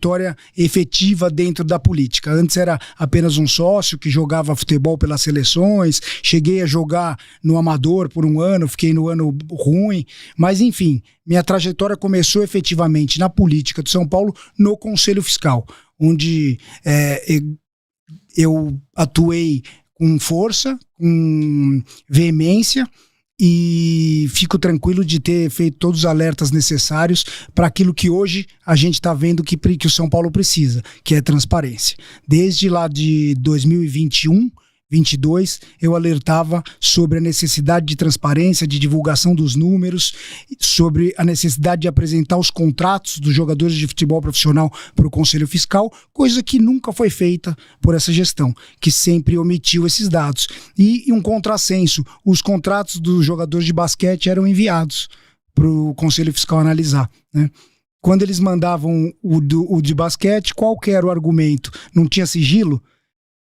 trajetória efetiva dentro da política. Antes era apenas um sócio que jogava futebol pelas seleções, cheguei a jogar no amador por um ano, fiquei no ano ruim, mas enfim, minha trajetória começou efetivamente na política de São Paulo, no Conselho Fiscal, onde eu atuei com força, com veemência, e fico tranquilo de ter feito todos os alertas necessários para aquilo que hoje a gente está vendo que o São Paulo precisa, que é transparência. Desde lá de 2021, 2022, eu alertava sobre a necessidade de transparência, de divulgação dos números, sobre a necessidade de apresentar os contratos dos jogadores de futebol profissional para o Conselho Fiscal, coisa que nunca foi feita por essa gestão, que sempre omitiu esses dados. E um contrassenso, os contratos dos jogadores de basquete eram enviados para o Conselho Fiscal analisar, né? Quando eles mandavam o de basquete, qual que era o argumento? Não tinha sigilo?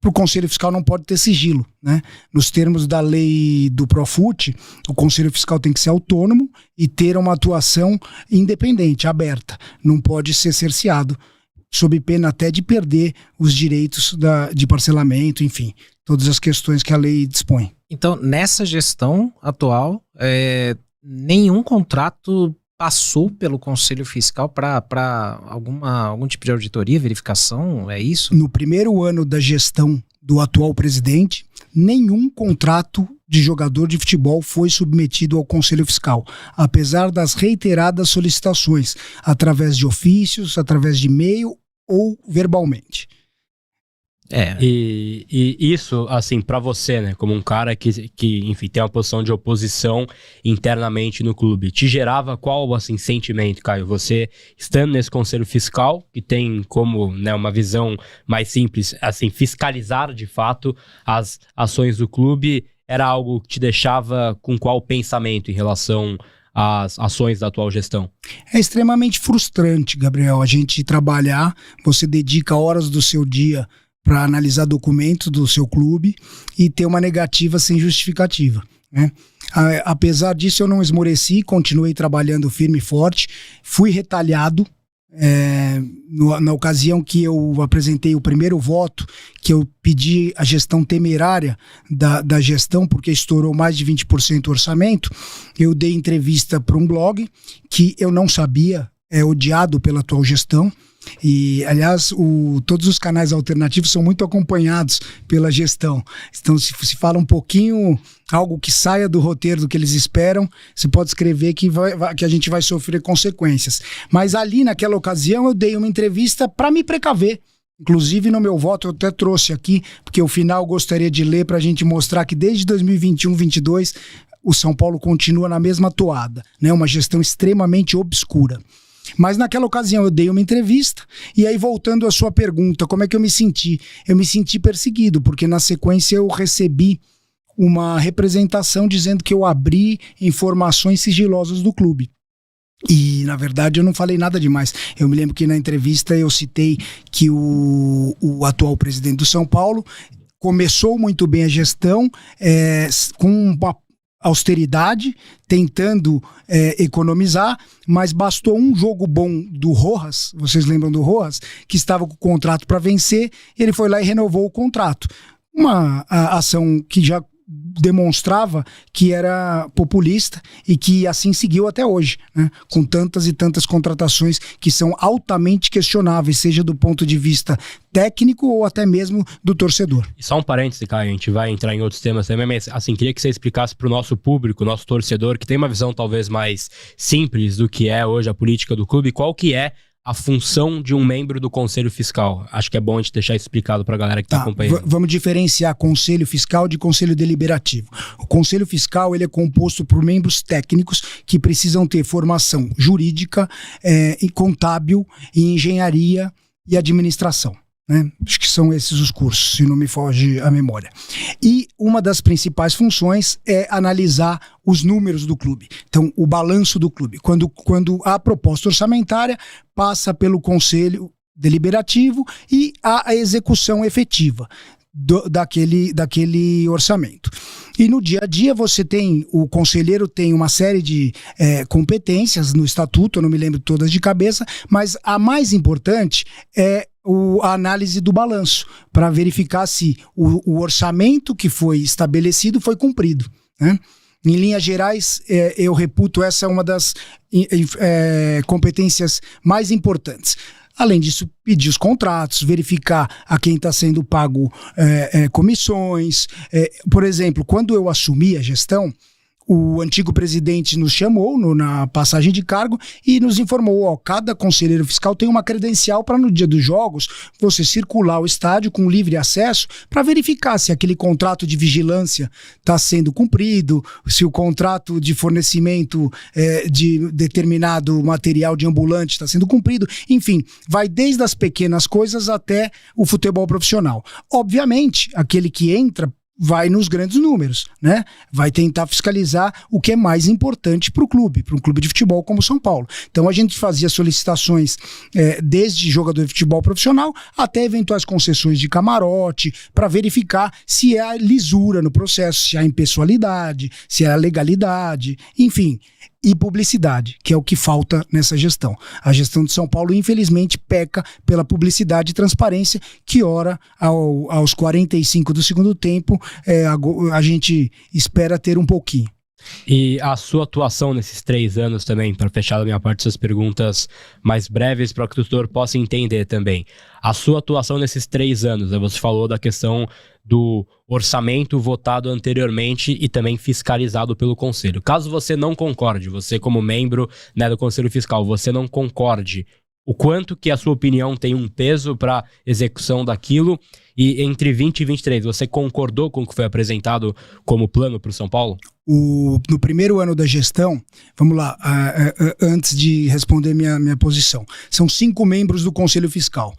Para o Conselho Fiscal não pode ter sigilo, né? Nos termos da lei do Profut, o Conselho Fiscal tem que ser autônomo e ter uma atuação independente, aberta. Não pode ser cerceado, sob pena até de perder os direitos de parcelamento, enfim, todas as questões que a lei dispõe. Então, nessa gestão atual, nenhum contrato passou pelo Conselho Fiscal para algum tipo de auditoria, verificação, é isso? No primeiro ano da gestão do atual presidente, nenhum contrato de jogador de futebol foi submetido ao Conselho Fiscal, apesar das reiteradas solicitações, através de ofícios, através de e-mail ou verbalmente. E isso, assim, pra você, né, como um cara que, enfim, tem uma posição de oposição internamente no clube, te gerava qual, assim, sentimento, Caio? Você, estando nesse Conselho Fiscal, que tem como, né, uma visão mais simples, assim, fiscalizar, de fato, as ações do clube, era algo que te deixava com qual pensamento em relação às ações da atual gestão? É extremamente frustrante, Gabriel, a gente trabalhar, você dedica horas do seu dia para analisar documentos do seu clube e ter uma negativa sem justificativa, né? Apesar disso, eu não esmoreci, continuei trabalhando firme e forte, fui retalhado na ocasião que eu apresentei o primeiro voto, que eu pedi a gestão temerária da gestão, porque estourou mais de 20% do orçamento. Eu dei entrevista para um blog que eu não sabia, é odiado pela atual gestão. E, aliás, todos os canais alternativos são muito acompanhados pela gestão. Então, se fala um pouquinho, algo que saia do roteiro do que eles esperam, você pode escrever que a gente vai sofrer consequências. Mas ali, naquela ocasião, eu dei uma entrevista para me precaver. Inclusive, no meu voto, eu até trouxe aqui, porque o final eu gostaria de ler para a gente mostrar que desde 2021, 2022, o São Paulo continua na mesma toada, né? Uma gestão extremamente obscura. Mas naquela ocasião eu dei uma entrevista, e aí, voltando à sua pergunta, como é que eu me senti? Eu me senti perseguido, porque na sequência eu recebi uma representação dizendo que eu abri informações sigilosas do clube. E, na verdade, eu não falei nada demais. Eu me lembro que na entrevista eu citei que o atual presidente do São Paulo começou muito bem a gestão, com uma austeridade, tentando economizar, mas bastou um jogo bom do Rojas, vocês lembram do Rojas, que estava com o contrato para vencer, ele foi lá e renovou o contrato. Uma ação que já demonstrava que era populista e que assim seguiu até hoje, né? Com tantas e tantas contratações que são altamente questionáveis, seja do ponto de vista técnico ou até mesmo do torcedor. E só um parêntese, Caio, a gente vai entrar em outros temas também, mas assim, queria que você explicasse para o nosso público, nosso torcedor, que tem uma visão talvez mais simples do que é hoje a política do clube, qual que é a função de um membro do Conselho Fiscal. Acho que é bom a gente deixar isso explicado para a galera que está acompanhando. Vamos diferenciar Conselho Fiscal de Conselho Deliberativo. O Conselho Fiscal, ele é composto por membros técnicos que precisam ter formação jurídica, contábil, e engenharia e administração, né? Acho que são esses os cursos, se não me foge a memória. E uma das principais funções é analisar os números do clube. Então, o balanço do clube. Quando a proposta orçamentária passa pelo Conselho Deliberativo e a execução efetiva. daquele orçamento. E no dia a dia o conselheiro tem uma série de competências no estatuto, eu não me lembro todas de cabeça, mas a mais importante é a análise do balanço, para verificar se o orçamento que foi estabelecido foi cumprido, né? Em linhas gerais, eu reputo essa uma das competências mais importantes. Além disso, pedir os contratos, verificar a quem está sendo pago comissões. Por exemplo, quando eu assumi a gestão, o antigo presidente nos chamou na passagem de cargo e nos informou, cada conselheiro fiscal tem uma credencial para no dia dos jogos você circular o estádio com livre acesso para verificar se aquele contrato de vigilância está sendo cumprido, se o contrato de fornecimento de determinado material de ambulante está sendo cumprido. Enfim, vai desde as pequenas coisas até o futebol profissional. Obviamente, aquele que entra vai nos grandes números, né? Vai tentar fiscalizar o que é mais importante para um clube de futebol como o São Paulo. Então a gente fazia solicitações desde jogador de futebol profissional até eventuais concessões de camarote para verificar se há lisura no processo, se há impessoalidade, se há legalidade, enfim. E publicidade, que é o que falta nessa gestão. A gestão de São Paulo, infelizmente, peca pela publicidade e transparência, que ora, aos 45 do segundo tempo, a gente espera ter um pouquinho. E a sua atuação nesses 3 anos também, para fechar a minha parte das perguntas mais breves, para que o tutor possa entender também. A sua atuação nesses 3 anos, você falou da questão do orçamento votado anteriormente e também fiscalizado pelo Conselho. Caso você não concorde, você como membro, né, do Conselho Fiscal, você não concorde, o quanto que a sua opinião tem um peso para execução daquilo, e entre 20 e 23, você concordou com o que foi apresentado como plano para o São Paulo? No primeiro ano da gestão, vamos lá, antes de responder minha posição, são 5 membros do Conselho Fiscal.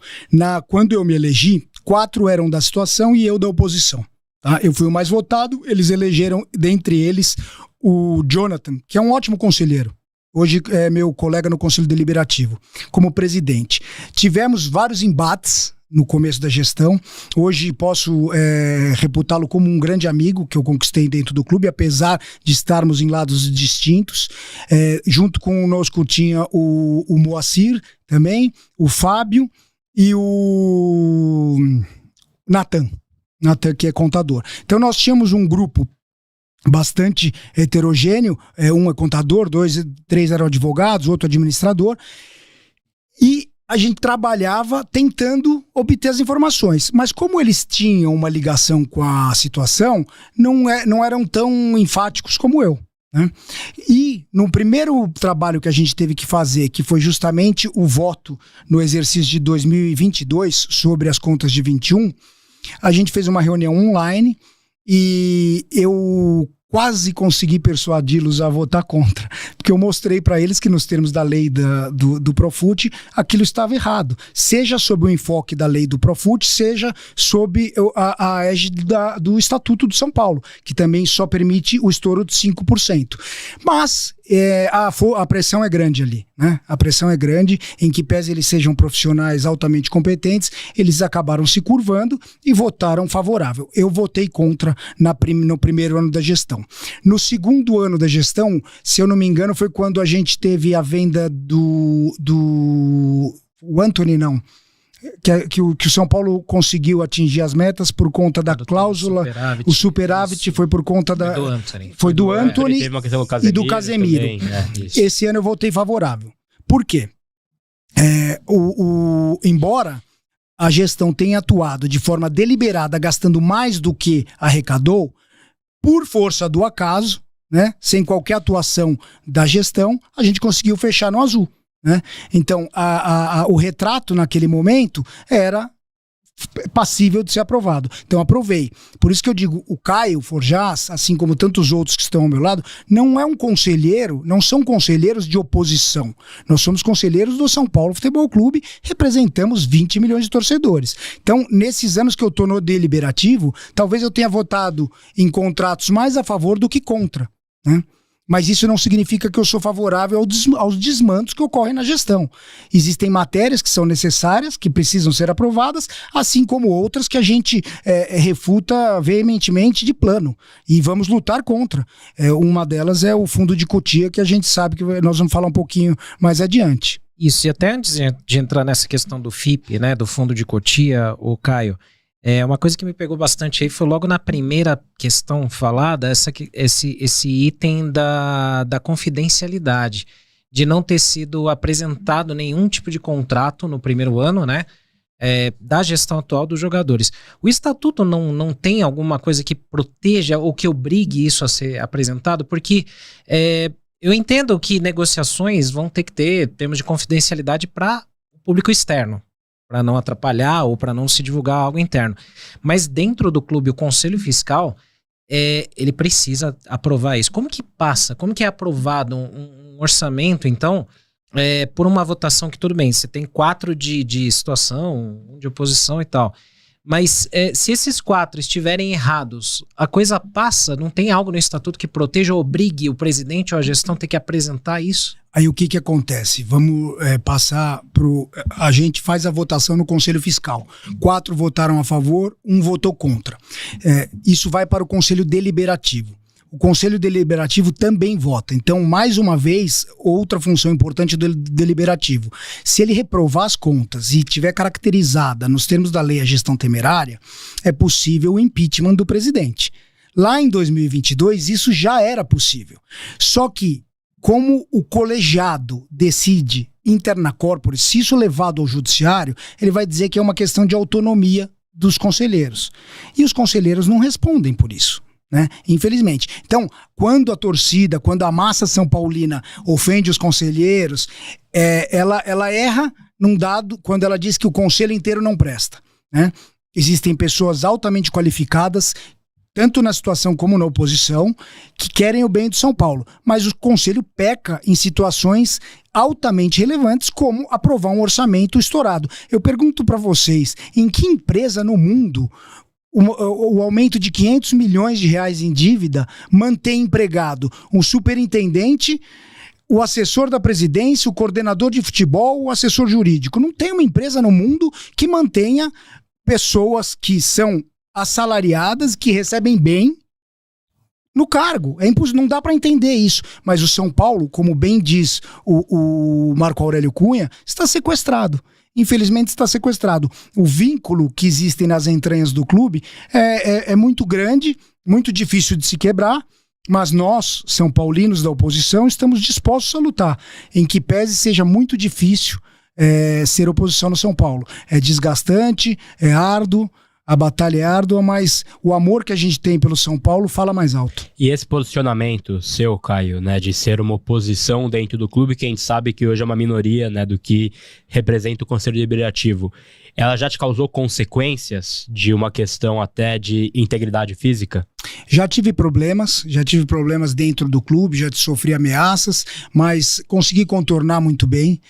Quando eu me elegi, 4 eram da situação e eu da oposição. Tá? Eu fui o mais votado, eles elegeram, dentre eles, o Jonathan, que é um ótimo conselheiro. Hoje é meu colega no Conselho Deliberativo, como presidente. Tivemos vários embates no começo da gestão. Hoje posso reputá-lo como um grande amigo que eu conquistei dentro do clube, apesar de estarmos em lados distintos. Junto conosco tinha o Moacir também, o Fábio e o Natan, que é contador. Então nós tínhamos um grupo bastante heterogêneo, um é contador, 3 eram advogados, outro administrador, e a gente trabalhava tentando obter as informações, mas como eles tinham uma ligação com a situação, não eram tão enfáticos como eu, né? E no primeiro trabalho que a gente teve que fazer, que foi justamente o voto no exercício de 2022 sobre as contas de 21, a gente fez uma reunião online e eu quase consegui persuadi-los a votar contra, porque eu mostrei para eles que nos termos da lei do Profut, aquilo estava errado, seja sob o enfoque da lei do Profut, seja sob a égide do Estatuto de São Paulo, que também só permite o estouro de 5%. Mas a pressão é grande ali, né? A pressão é grande, em que pese eles sejam profissionais altamente competentes, eles acabaram se curvando e votaram favorável. Eu votei contra no primeiro ano da gestão. No segundo ano da gestão, se eu não me engano, foi quando a gente teve a venda o Anthony, não. Que o São Paulo conseguiu atingir as metas por conta da cláusula, o superávit foi por conta foi do Anthony e do Casemiro. Também, esse ano eu votei favorável. Por quê? Embora a gestão tenha atuado de forma deliberada, gastando mais do que arrecadou, por força do acaso, né, sem qualquer atuação da gestão, a gente conseguiu fechar no azul. Né? Então, o retrato naquele momento era passível de ser aprovado. Então, aprovei. Por isso que eu digo, o Caio Forjaz, assim como tantos outros que estão ao meu lado, não é um conselheiro, não são conselheiros de oposição. Nós somos conselheiros do São Paulo Futebol Clube, representamos 20 milhões de torcedores. Então, nesses anos que eu estou no deliberativo, talvez eu tenha votado em contratos mais a favor do que contra, né? Mas isso não significa que eu sou favorável aos desmandos que ocorrem na gestão. Existem matérias que são necessárias, que precisam ser aprovadas, assim como outras que a gente refuta veementemente de plano. E vamos lutar contra. Uma delas é o fundo de Cotia, que a gente sabe que nós vamos falar um pouquinho mais adiante. Isso, e até antes de entrar nessa questão do FIP, né, do fundo de Cotia, o Caio, uma coisa que me pegou bastante aí foi logo na primeira questão falada, esse item da confidencialidade, de não ter sido apresentado nenhum tipo de contrato no primeiro ano, né, da gestão atual dos jogadores. O estatuto não tem alguma coisa que proteja ou que obrigue isso a ser apresentado, porque eu entendo que negociações vão ter que ter termos de confidencialidade para o público externo, para não atrapalhar ou para não se divulgar algo interno. Mas dentro do clube, o Conselho Fiscal, ele precisa aprovar isso. Como que passa? Como que é aprovado um orçamento, então, por uma votação que tudo bem, você tem 4 de situação, 1 de oposição e tal. Mas se esses 4 estiverem errados, a coisa passa? Não tem algo no estatuto que proteja ou obrigue o presidente ou a gestão a ter que apresentar isso? Aí o que acontece? Vamos passar pro... A gente faz a votação no Conselho Fiscal. 4 votaram a favor, 1 votou contra. Isso vai para o Conselho Deliberativo. O Conselho Deliberativo também vota. Então, mais uma vez, outra função importante do Deliberativo. Se ele reprovar as contas e tiver caracterizada nos termos da lei a gestão temerária, é possível o impeachment do presidente. Lá em 2022, isso já era possível. Só que, como o colegiado decide interna corporis, se isso levado ao judiciário, ele vai dizer que é uma questão de autonomia dos conselheiros. E os conselheiros não respondem por isso, né? Infelizmente. Então, quando a torcida, quando a massa são paulina ofende os conselheiros, ela erra num dado quando ela diz que o conselho inteiro não presta, né? Existem pessoas altamente qualificadas, tanto na situação como na oposição, que querem o bem do São Paulo. Mas o Conselho peca em situações altamente relevantes, como aprovar um orçamento estourado. Eu pergunto para vocês, em que empresa no mundo o aumento de 500 milhões de reais em dívida mantém empregado um superintendente, o assessor da presidência, o coordenador de futebol, o assessor jurídico? Não tem uma empresa no mundo que mantenha pessoas que são assalariadas, que recebem bem no cargo. É impossível, não dá para entender isso. Mas o São Paulo, como bem diz o Marco Aurélio Cunha, está sequestrado. Infelizmente está sequestrado. O vínculo que existe nas entranhas do clube é muito grande, muito difícil de se quebrar, mas nós, São Paulinos da oposição, estamos dispostos a lutar, em que pese seja muito difícil ser oposição no São Paulo. É desgastante, é árduo, a batalha é árdua, mas o amor que a gente tem pelo São Paulo fala mais alto. E esse posicionamento seu, Caio, né, de ser uma oposição dentro do clube, que a gente sabe que hoje é uma minoria, né, do que representa o Conselho Deliberativo, ela já te causou consequências de uma questão até de integridade física? Já tive problemas dentro do clube, já sofri ameaças, mas consegui contornar muito bem.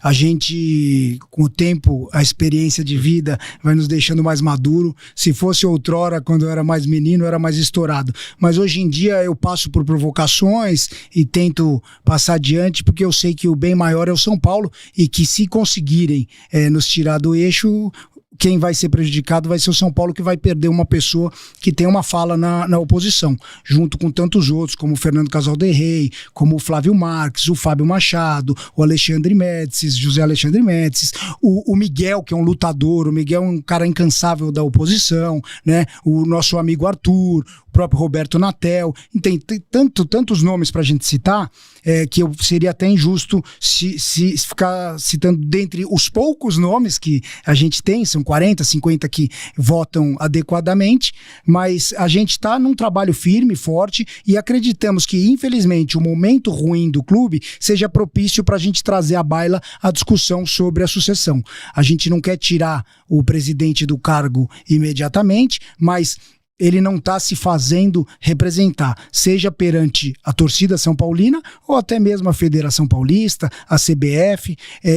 A gente, com o tempo, a experiência de vida vai nos deixando mais maduro. Se fosse outrora, quando eu era mais menino, eu era mais estourado. Mas hoje em dia eu passo por provocações e tento passar adiante, porque eu sei que o bem maior é o São Paulo e que, se conseguirem nos tirar do eixo, quem vai ser prejudicado vai ser o São Paulo, que vai perder uma pessoa que tem uma fala na oposição, junto com tantos outros, como o Fernando Casal de Rey, como o Flávio Marques, o Fábio Machado, o Alexandre Médicis, José Alexandre Médicis, o Miguel, que é um lutador, o Miguel é um cara incansável da oposição, né? O nosso amigo Arthur, o próprio Roberto Natel. Tem tantos nomes pra gente citar, que seria até injusto se ficar citando dentre os poucos nomes que a gente tem, são 40, 50 que votam adequadamente, mas a gente está num trabalho firme, forte, e acreditamos que, infelizmente, o momento ruim do clube seja propício para a gente trazer à baila a discussão sobre a sucessão. A gente não quer tirar o presidente do cargo imediatamente, mas ele não está se fazendo representar, seja perante a torcida São Paulina ou até mesmo a Federação Paulista, a CBF,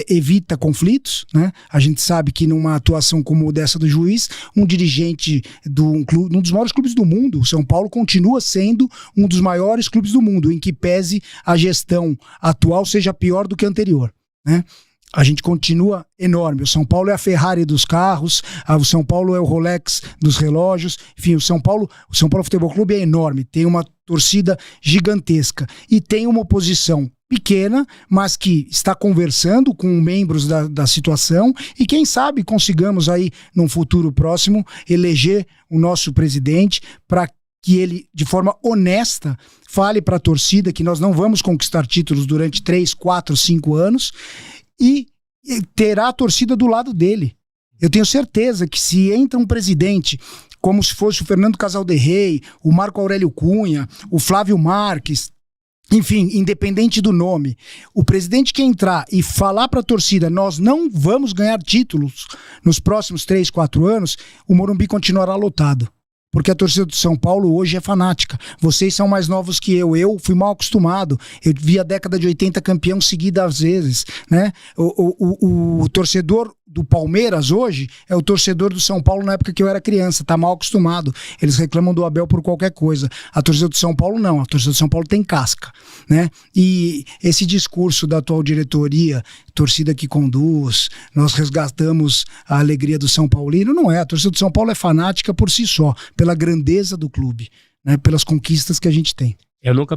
evita conflitos, né? A gente sabe que numa atuação como dessa do juiz, um dirigente de um dos maiores clubes do mundo, o São Paulo continua sendo um dos maiores clubes do mundo, em que pese a gestão atual seja pior do que a anterior, né? A gente continua enorme. O São Paulo é a Ferrari dos carros, o São Paulo é o Rolex dos relógios. Enfim, o São Paulo Futebol Clube é enorme, tem uma torcida gigantesca e tem uma oposição pequena, mas que está conversando com membros da situação e quem sabe consigamos aí, num futuro próximo, eleger o nosso presidente para que ele, de forma honesta, fale para a torcida que nós não vamos conquistar títulos durante 3, 4, 5 anos e terá a torcida do lado dele. Eu tenho certeza que se entra um presidente como se fosse o Fernando Casal de Rey, o Marco Aurélio Cunha, o Flávio Marques, enfim, independente do nome, o presidente que entrar e falar para a torcida, nós não vamos ganhar títulos nos próximos 3, 4 anos, o Morumbi continuará lotado. Porque a torcida do São Paulo hoje é fanática. Vocês são mais novos que eu. Eu fui mal acostumado. Eu vi a década de 80 campeão seguida às vezes, né? O torcedor do Palmeiras hoje é o torcedor do São Paulo na época que eu era criança. Tá mal acostumado. Eles reclamam do Abel por qualquer coisa. A torcida do São Paulo não. A torcida do São Paulo tem casca, né? E esse discurso da atual diretoria, torcida que conduz, nós resgatamos a alegria do São Paulino, não é. A torcida do São Paulo é fanática por si só, pela grandeza do clube, né? Pelas conquistas que a gente tem. Eu nunca